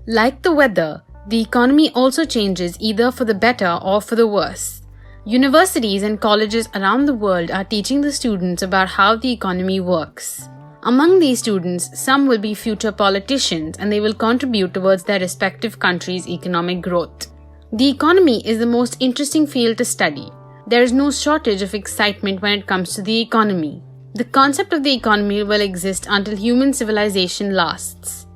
Like the weather, the economy also changes either for the better or for the worse. Universities and colleges around the world are teaching the students about how the economy works. Among these students, some will be future politicians and they will contribute towards their respective countries' economic growth. The economy is the most interesting field to study. There is no shortage of excitement when it comes to the economy. The concept of the economy will exist until human civilization lasts.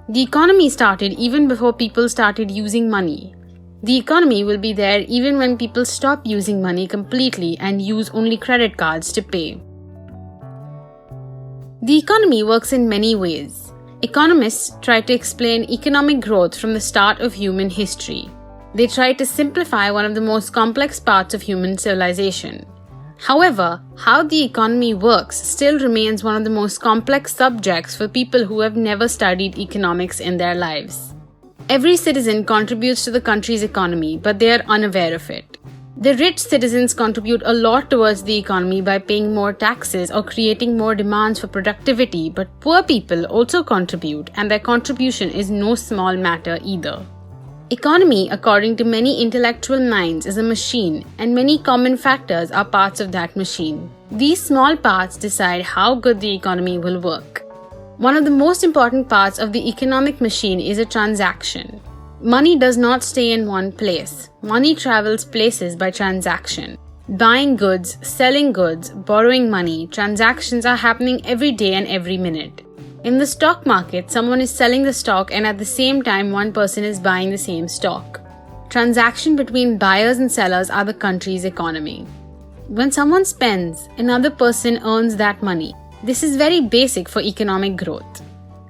The economy started even before people started using money. The economy will be there even when people stop using money completely and use only credit cards to pay. The economy works in many ways. Economists try to explain economic growth from the start of human history. They try to simplify one of the most complex parts of human civilization. However, how the economy works still remains one of the most complex subjects for people who have never studied economics in their lives. Every citizen contributes to the country's economy, but they are unaware of it. The rich citizens contribute a lot towards the economy by paying more taxes or creating more demands for productivity, but poor people also contribute, and their contribution is no small matter either. Economy, according to many intellectual minds, is a machine, and many common factors are parts of that machine. These small parts decide how good the economy will work. One of the most important parts of the economic machine is a transaction. Money does not stay in one place. Money travels places by transaction. Buying goods, selling goods, borrowing money, transactions are happening every day and every minute. In the stock market, someone is selling the stock and at the same time one person is buying the same stock. Transaction between buyers and sellers are the country's economy. When someone spends, another person earns that money. This is very basic for economic growth.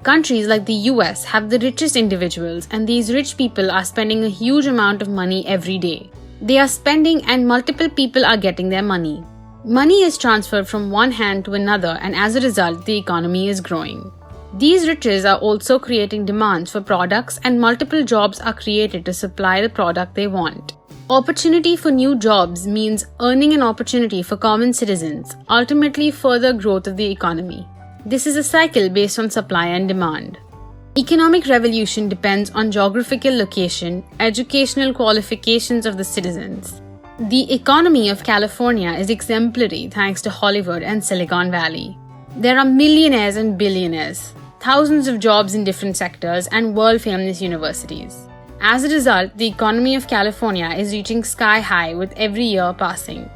Countries like the US have the richest individuals, and these rich people are spending a huge amount of money every day. They are spending and multiple people are getting their money. Money is transferred from one hand to another, and as a result, the economy is growing. These riches are also creating demands for products, and multiple jobs are created to supply the product they want. Opportunity for new jobs means earning an opportunity for common citizens, ultimately further growth of the economy. This is a cycle based on supply and demand. Economic revolution depends on geographical location, educational qualifications of the citizens. The economy of California is exemplary thanks to Hollywood and Silicon Valley. There are millionaires and billionaires, thousands of jobs in different sectors, and world-famous universities. As a result, the economy of California is reaching sky high with every year passing.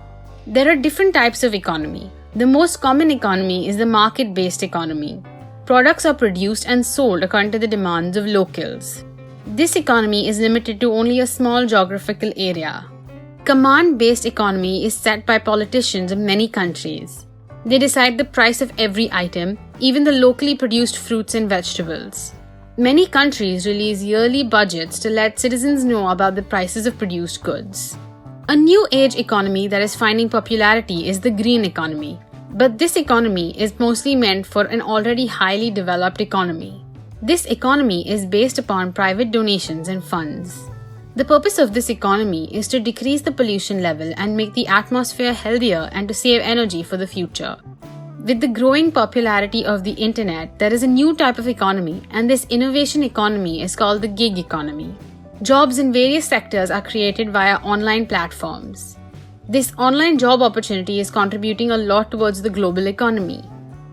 There are different types of economy. The most common economy is the market-based economy. Products are produced and sold according to the demands of locals. This economy is limited to only a small geographical area. Command-based economy is set by politicians of many countries. They decide the price of every item, even the locally produced fruits and vegetables. Many countries release yearly budgets to let citizens know about the prices of produced goods. A new age economy that is finding popularity is the green economy. But this economy is mostly meant for an already highly developed economy. This economy is based upon private donations and funds. The purpose of this economy is to decrease the pollution level and make the atmosphere healthier and to save energy for the future. With the growing popularity of the internet, there is a new type of economy, and this innovation economy is called the gig economy. Jobs in various sectors are created via online platforms. This online job opportunity is contributing a lot towards the global economy.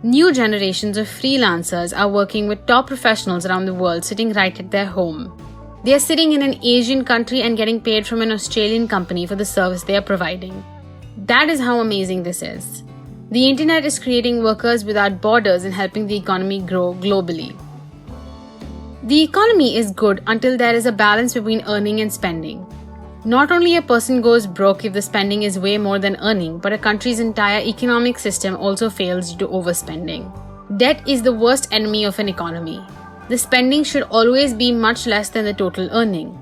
New generations of freelancers are working with top professionals around the world sitting right at their home. They are sitting in an Asian country and getting paid from an Australian company for the service they are providing. That is how amazing this is. The internet is creating workers without borders and helping the economy grow globally. The economy is good until there is a balance between earning and spending. Not only a person goes broke if the spending is way more than earning, but a country's entire economic system also fails due to overspending. Debt is the worst enemy of an economy. The spending should always be much less than the total earning.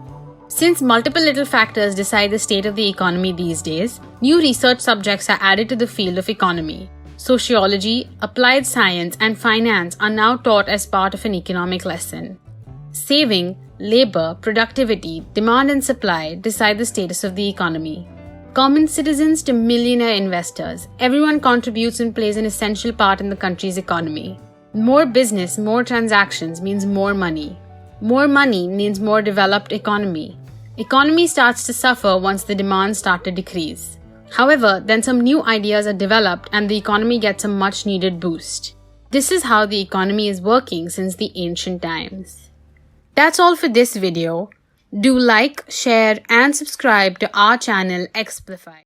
Since multiple little factors decide the state of the economy these days, new research subjects are added to the field of economy. Sociology, applied science, and finance are now taught as part of an economic lesson. Saving, labor, productivity, demand and supply decide the status of the economy. Common citizens to millionaire investors, everyone contributes and plays an essential part in the country's economy. More business, more transactions means more money. More money means more developed economy. Economy starts to suffer once the demand starts to decrease. However, then some new ideas are developed and the economy gets a much needed boost. This is how the economy is working since the ancient times. That's all for this video. Do like, share and subscribe to our channel Explify.